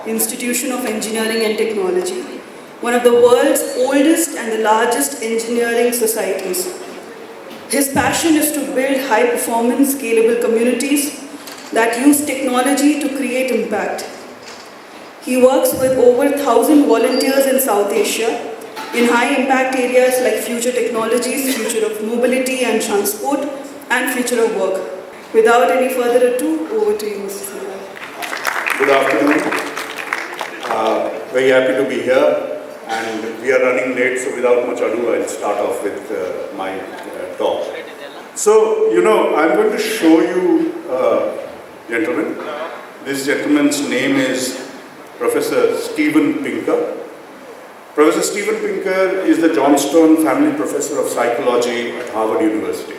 Institution of Engineering and Technology, one of the world's oldest and the largest engineering societies. His passion is to build high-performance, scalable communities that use technology to create impact. He works with over 1,000 volunteers in South Asia in high-impact areas like future technologies, future of mobility and transport, and future of work. Without any further ado, over to you, Mr. Sanyal. Good afternoon. Very happy to be here, and we are running late, so without much ado, I'll start off with my talk. So, I'm going to show you gentleman. This gentleman's name is Professor Steven Pinker. Professor Steven Pinker is the Johnstone Family Professor of Psychology at Harvard University.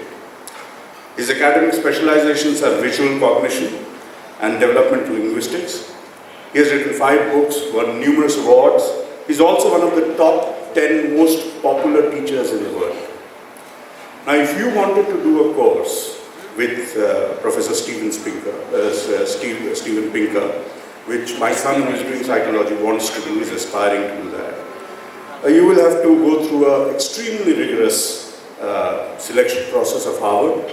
His academic specializations are visual cognition and developmental linguistics. He has written 5 books, won numerous awards. He's also one of the top 10 most popular teachers in the world. Now, if you wanted to do a course with Professor Steven Pinker, which my son who is doing psychology wants to do, is aspiring to do that, you will have to go through an extremely rigorous selection process of Harvard.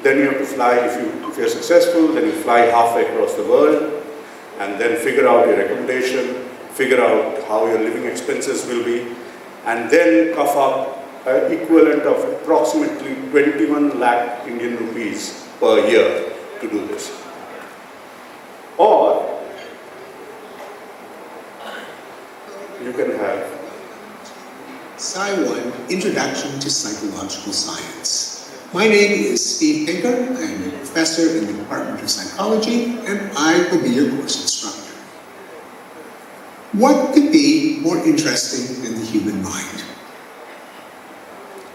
Then you have to fly, if you're successful, then you fly halfway across the world, and then figure out your accommodation, figure out how your living expenses will be, and then cough up an equivalent of approximately 21 lakh Indian rupees per year to do this. Or you can have CII Introduction to Psychological Science. My name is Steve Pinker. I am a professor in the Department of Psychology, and I will be your course instructor. What could be more interesting than the human mind?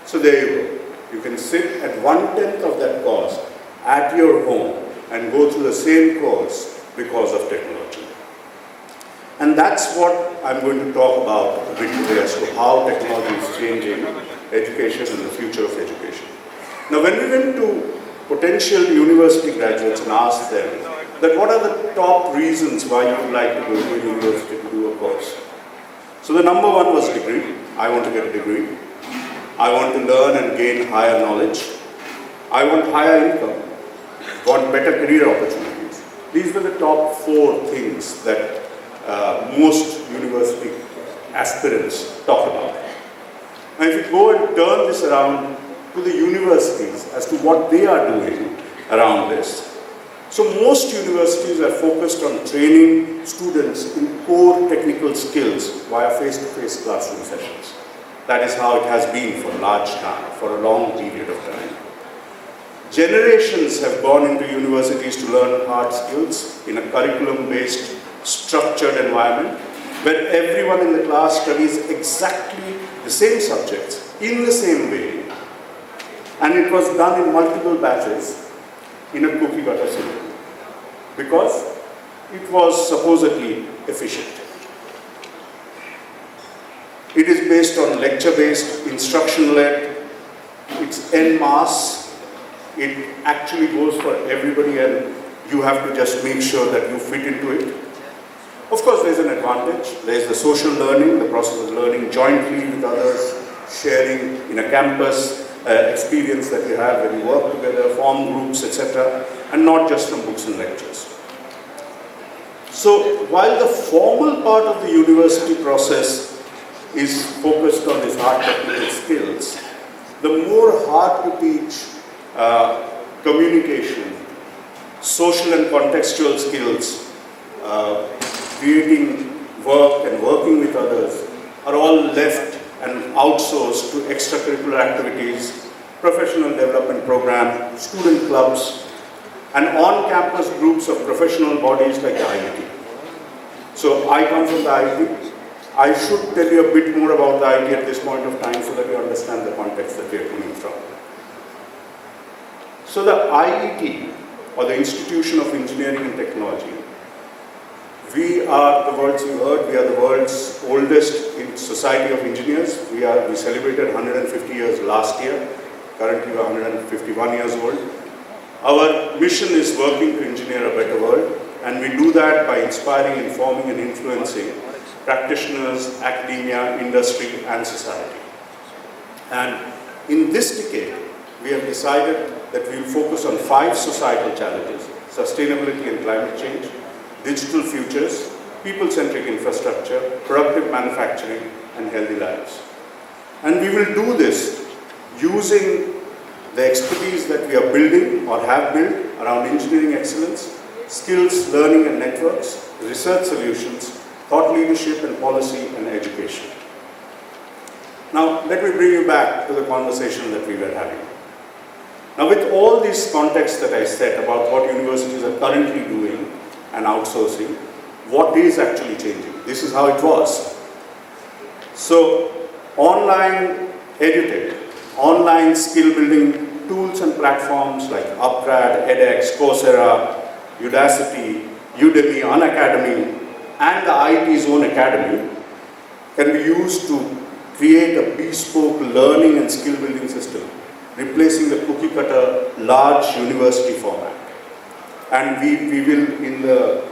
So there you go. You can sit at 1/10 of that cost at your home and go through the same course because of technology. And that's what I'm going to talk about a bit today, as to how technology is changing education and the future of education. Now, when we went to potential university graduates and asked them that what are the top reasons why you would like to go to a university to do a course? So the number one was degree. I want to get a degree. I want to learn and gain higher knowledge. I want higher income. Want better career opportunities. These were the top 4 things that most university aspirants talk about. Now, if you go and turn this around to the universities as to what they are doing around this. So most universities are focused on training students in core technical skills via face-to-face classroom sessions. That is how it has been for a large time, for a long period of time. Generations have gone into universities to learn hard skills in a curriculum-based, structured environment where everyone in the class studies exactly the same subjects in the same way. And it was done in multiple batches in a cookie-cutter system because it was supposedly efficient. It is based on lecture-based, instruction-led, it's en masse, it actually goes for everybody and you have to just make sure that you fit into it. Of course, there's an advantage. There's the social learning, the process of learning jointly with others, sharing in a campus, experience that you have when you work together, form groups, etc., and not just from books and lectures. So while the formal part of the university process is focused on these hard technical skills, the more hard to teach communication, social and contextual skills, creating work and working with others are all left and outsourced to extracurricular activities, professional development program, student clubs, and on-campus groups of professional bodies like the IIT. So I come from the IIT. I should tell you a bit more about the IIT at this point of time so that you understand the context that we are coming from. So the IIT, or the Institution of Engineering and Technology, we are the world's oldest society of engineers. We celebrated 150 years last year. Currently we are 151 years old. Our mission is working to engineer a better world, And we do that by inspiring, informing, and influencing practitioners, academia, industry, and society. And in this decade, we have decided that we will focus on 5 societal challenges: sustainability and climate change, digital futures, people-centric infrastructure, productive manufacturing, and healthy lives. And we will do this using the expertise that we are building or have built around engineering excellence, skills, learning and networks, research solutions, thought leadership and policy, and education. Now, let me bring you back to the conversation that we were having. Now, with all these contexts that I said about what universities are currently doing and outsourcing, what is actually changing? This is how it was. So, online edutech, online skill building tools and platforms like Upgrad, edX, Coursera, Udacity, Udemy, Unacademy, and the IIT's own academy can be used to create a bespoke learning and skill building system, replacing the cookie cutter large university format. And we will, in the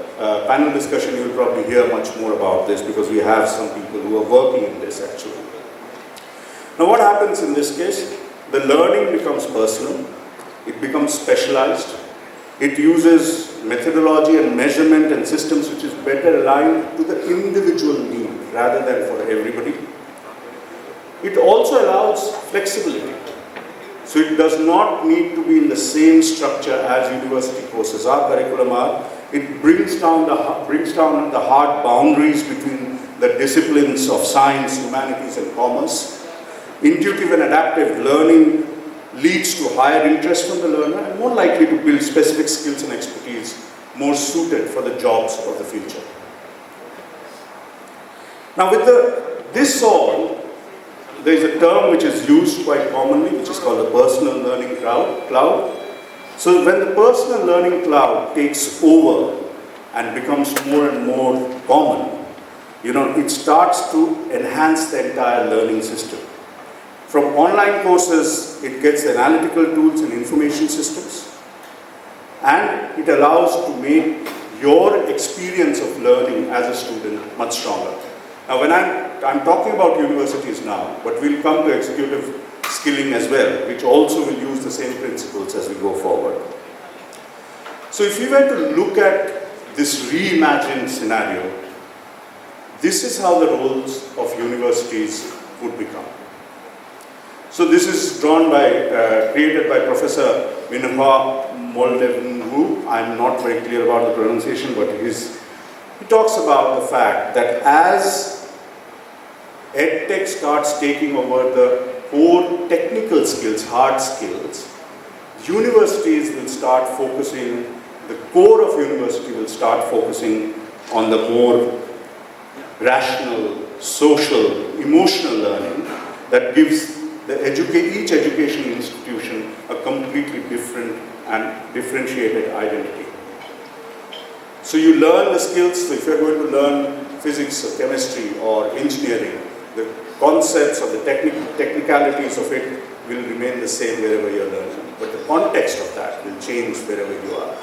panel discussion, you will probably hear much more about this because we have some people who are working in this actually. Now what happens in this case? The learning becomes personal, it becomes specialized, it uses methodology and measurement and systems which is better aligned to the individual need rather than for everybody. It also allows flexibility. So it does not need to be in the same structure as university courses. Our curriculum are. It brings down the hard boundaries between the disciplines of science, humanities, and commerce. Intuitive and adaptive learning leads to higher interest from the learner and more likely to build specific skills and expertise more suited for the jobs of the future. Now with this all, there is a term which is used quite commonly, which is called the personal learning cloud. So when the personal learning cloud takes over and becomes more and more common, it starts to enhance the entire learning system. From online courses, it gets analytical tools and information systems, and it allows to make your experience of learning as a student much stronger. Now when I'm talking about universities now, but we'll come to executive skilling as well, which also will use the same principles as we go forward. So if we were to look at this reimagined scenario, this is how the roles of universities would become. So this is created by Professor Minhua Moldeven-Wu. I'm not very clear about the pronunciation, but he talks about the fact that as EdTech starts taking over the core technical skills, hard skills, universities will start focusing, the core of university will start focusing on the more rational, social, emotional learning that gives each educational institution a completely different and differentiated identity. So you learn the skills. So if you're going to learn physics or chemistry or engineering, the concepts or the technicalities of it will remain the same wherever you're learning. But the context of that will change wherever you are.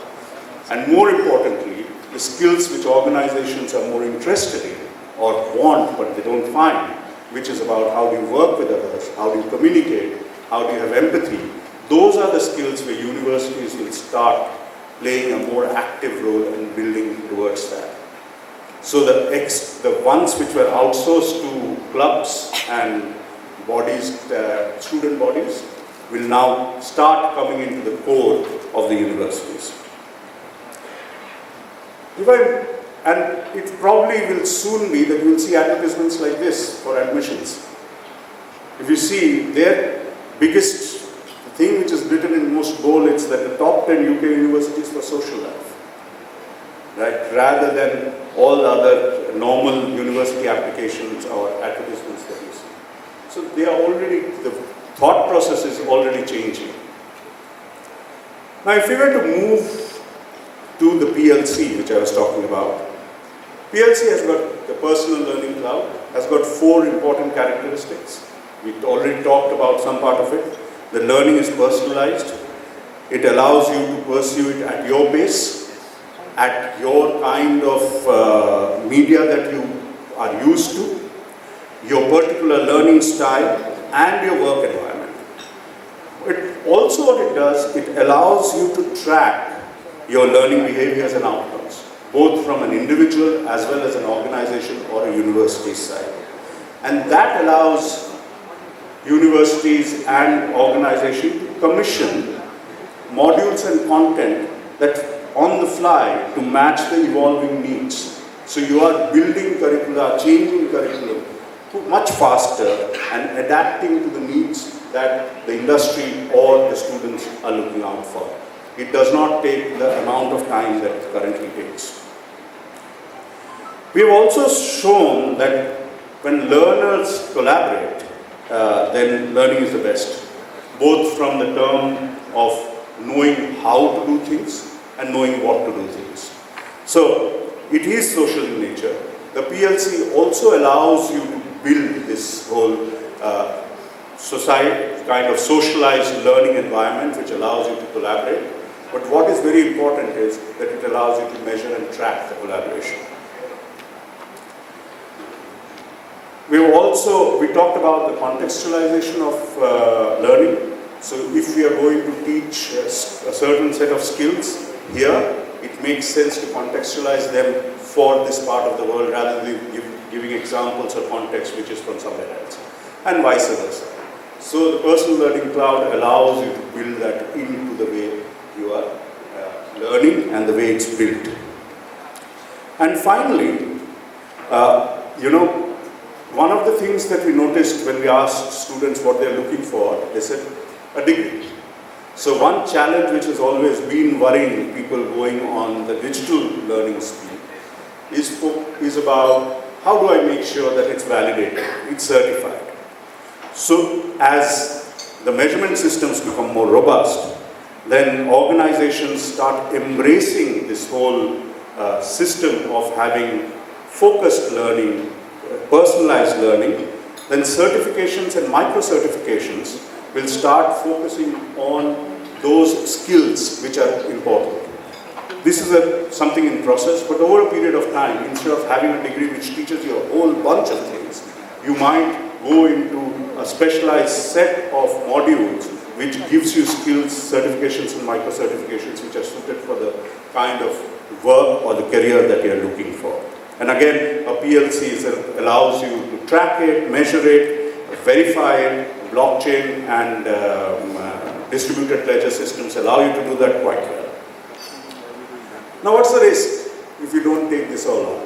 And more importantly, the skills which organizations are more interested in or want but they don't find, which is about how do you work with others, how do you communicate, how do you have empathy. Those are the skills where universities will start playing a more active role in building towards that. So the ones which were outsourced to clubs and bodies, student bodies, will now start coming into the core of the universities. And it probably will soon be that you will see advertisements like this for admissions. If you see their biggest thing which is written in most bold, it's that the top 10 UK universities for social life, right? Rather than all the other normal university applications or advertisements that you see. So they are already, the thought process is already changing. Now if we were to move to the PLC, which I was talking about, PLC has got the personal learning cloud, has got 4 important characteristics. We already talked about some part of it. The learning is personalized. It allows you to pursue it at your pace. at your kind of media that you are used to, your particular learning style, and your work environment. Also what it does, it allows you to track your learning behaviors and outcomes, both from an individual as well as an organization or a university side. And that allows universities and organizations to commission modules and content that on the fly to match the evolving needs. So you are building curricula, changing curriculum much faster and adapting to the needs that the industry or the students are looking out for. It does not take the amount of time that it currently takes. We have also shown that when learners collaborate, then learning is the best, both from the term of knowing how to do things and knowing what to do things. So it is social in nature. The PLC also allows you to build this whole society, kind of socialized learning environment which allows you to collaborate. But what is very important is that it allows you to measure and track the collaboration. We talked about the contextualization of learning. So if we are going to teach a certain set of skills here, it makes sense to contextualize them for this part of the world rather than giving examples or context which is from somewhere else, and vice versa. So the personal learning cloud allows you to build that into the way you are learning and the way it's built. And finally, one of the things that we noticed when we asked students what they're looking for, they said a degree. So one challenge which has always been worrying people going on the digital learning speed is about how do I make sure that it's validated, it's certified. So as the measurement systems become more robust, then organizations start embracing this whole system of having focused learning, personalized learning, then certifications and micro-certifications will start focusing on those skills which are important. This is something in process, but over a period of time, instead of having a degree which teaches you a whole bunch of things, you might go into a specialized set of modules which gives you skills, certifications and micro-certifications which are suited for the kind of work or the career that you are looking for. And again, a PLC allows you to track it, measure it, verify it. Blockchain and distributed ledger systems allow you to do that quite well. Now what's the risk if you don't take this all on?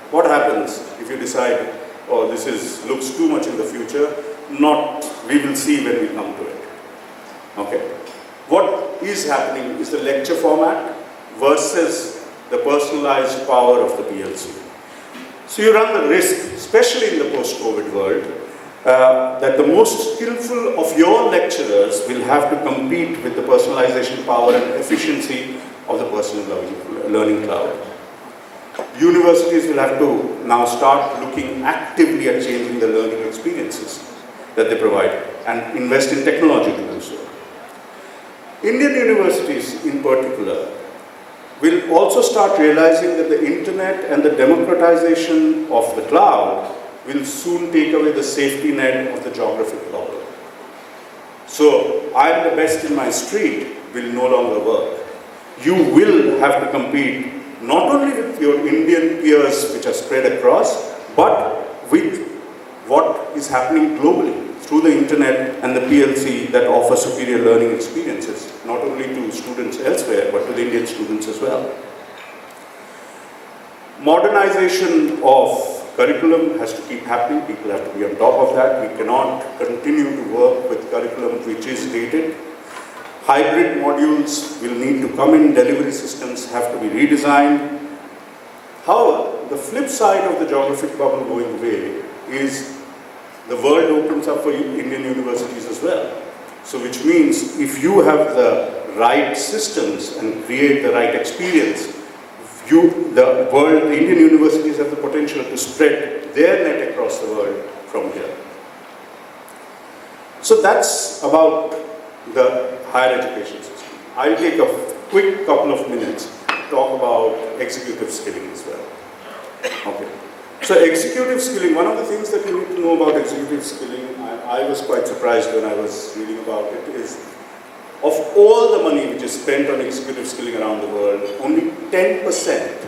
What happens if you decide, oh, this looks too much in the future? We will see when we come to it. Okay. What is happening is the lecture format versus the personalized power of the PLC. So you run the risk, especially in the post-COVID world, that the most skillful of your lecturers will have to compete with the personalization power and efficiency of the personal learning cloud. Universities will have to now start looking actively at changing the learning experiences that they provide and invest in technology to do so. Indian universities in particular will also start realizing that the internet and the democratization of the cloud will soon take away the safety net of the geographic bubble. So, I'm the best in my street will no longer work. You will have to compete not only with your Indian peers which are spread across, but with what is happening globally through the internet and the PLC that offer superior learning experiences, not only to students elsewhere, but to the Indian students as well. Modernization of curriculum has to keep happening. People have to be on top of that. We cannot continue to work with curriculum which is dated. Hybrid modules will need to come in. Delivery systems have to be redesigned. However, the flip side of the geographic bubble going away is the world opens up for Indian universities as well. So which means if you have the right systems and create the right experience, the Indian universities have the potential to spread their net across the world from here. So that's about the higher education system. I'll take a quick couple of minutes talk about executive skilling as well. Okay. So executive skilling, one of the things that you need to know about executive skilling, I was quite surprised when I was reading about it, is of all the money which is spent on executive skilling around the world, only 10%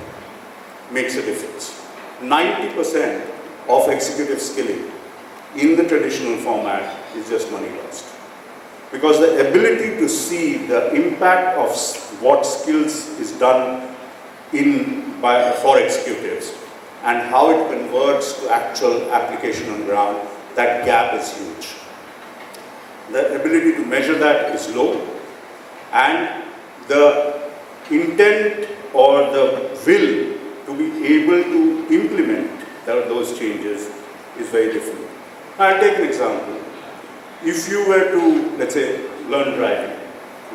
makes a difference. 90% of executive skilling in the traditional format is just money lost. Because the ability to see the impact of what skills is done for executives and how it converts to actual application on ground, that gap is huge. The ability to measure that is low, and the intent or the will to be able to implement those changes is very different. I'll take an example. If you were to, let's say, learn driving,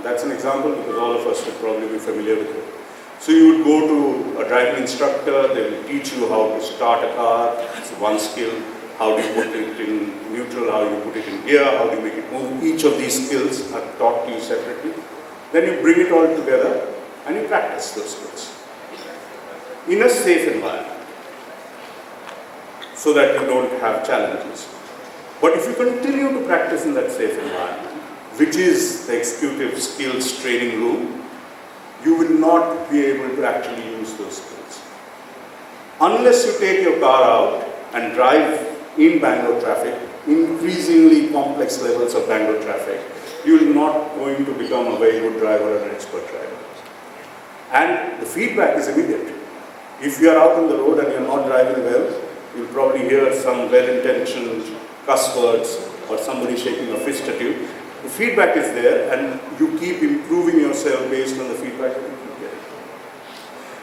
that's an example because all of us would probably be familiar with it. So you would go to a driving instructor, they will teach you how to start a car, it's one skill. How do you put it in neutral, how do you put it in gear, how do you make it move. Each of these skills are taught to you separately. Then you bring it all together and you practice those skills in a safe environment so that you don't have challenges. But if you continue to practice in that safe environment, which is the executive skills training room, you will not be able to actually use those skills. Unless you take your car out and drive in Bangalore traffic, increasingly complex levels of Bangalore traffic, you are not going to become a very good driver or an expert driver. And the feedback is immediate. If you are out on the road and you are not driving well, you'll probably hear some well-intentioned cuss words or somebody shaking a fist at you. The feedback is there and you keep improving yourself based on the feedback that you keep getting.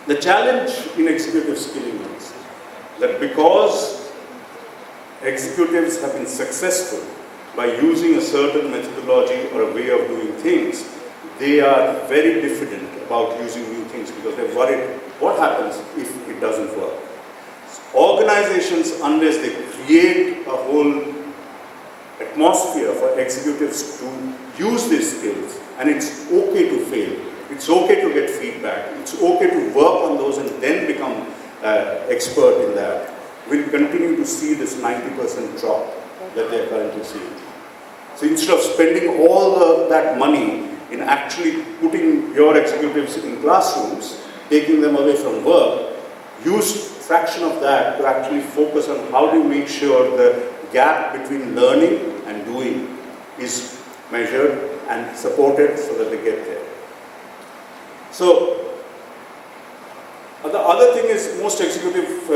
The challenge in executive skilling is that because executives have been successful by using a certain methodology or a way of doing things, they are very diffident about using new things because they're worried what happens if it doesn't work. Organizations, unless they create a whole atmosphere for executives to use these skills, and it's okay to fail, it's okay to get feedback, it's okay to work on those and then become expert in that, will continue to see this 90% drop that they are currently seeing. So instead of spending all that money in actually putting your executives in classrooms, taking them away from work, use fraction of that to actually focus on how do you make sure the gap between learning and doing is measured and supported so that they get there. So the other thing is most executive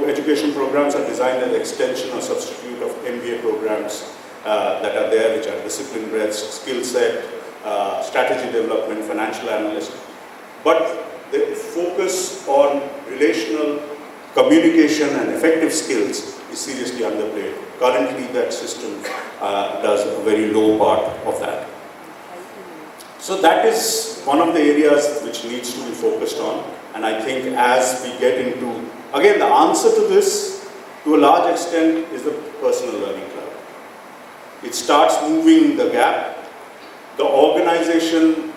education programs are designed as extension or substitute of MBA programs that are there, which are discipline breadth, skill set, strategy development, financial analyst. But the focus on relational communication and effective skills is seriously underplayed. Currently, that system does a very low part of that. So that is one of the areas which needs to be focused on. And I think as we get into, again, the answer to this, to a large extent, is the personal learning cloud. It starts moving the gap. The organization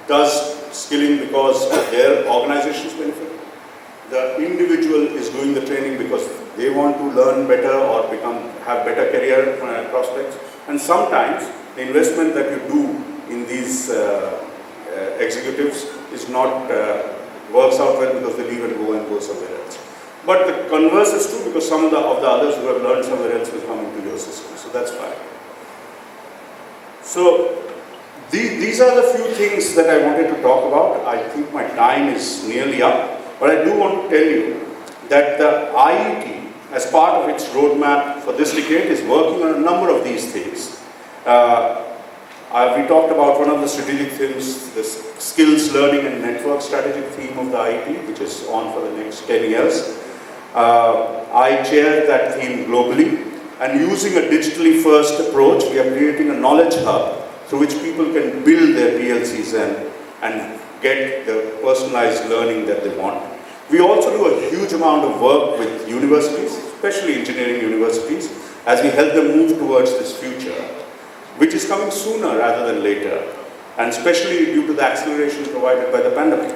does skilling because of their organization's benefit. The individual is doing the training because they want to learn better or have better career prospects. And sometimes the investment that you do in these executives is not works out well because they leave and go somewhere else. But the converse is true because some of the others who have learned somewhere else will come into your system. So that's fine. So these are the few things that I wanted to talk about. I think my time is nearly up. But I do want to tell you that the IET, as part of its roadmap for this decade, is working on a number of these things. We talked about one of the strategic themes, the skills, learning and network strategic theme of the IET, which is on for the next 10 years. I chair that theme globally, and using a digitally first approach, we are creating a knowledge hub through which people can build their PLCs and get the personalized learning that they want. We also do a huge amount of work with universities, especially engineering universities, as we help them move towards this future, which is coming sooner rather than later, and especially due to the acceleration provided by the pandemic.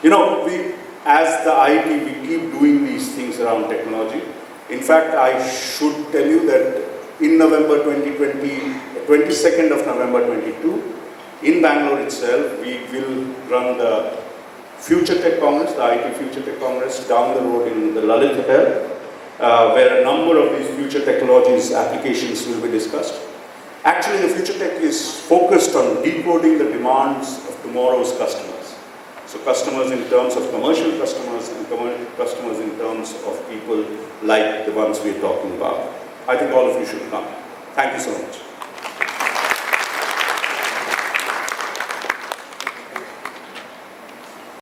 You know, as the IT, we keep doing these things around technology. In fact, I should tell you that in November 2020, 22nd of November 22, in Bangalore itself, we will run the Future Tech Congress, the IT Future Tech Congress, down the road in the Lalit Hotel, where a number of these future technologies applications will be discussed. Actually, the Future Tech is focused on decoding the demands of tomorrow's customers. So customers in terms of commercial customers and customers in terms of people like the ones we're talking about. I think all of you should come. Thank you so much.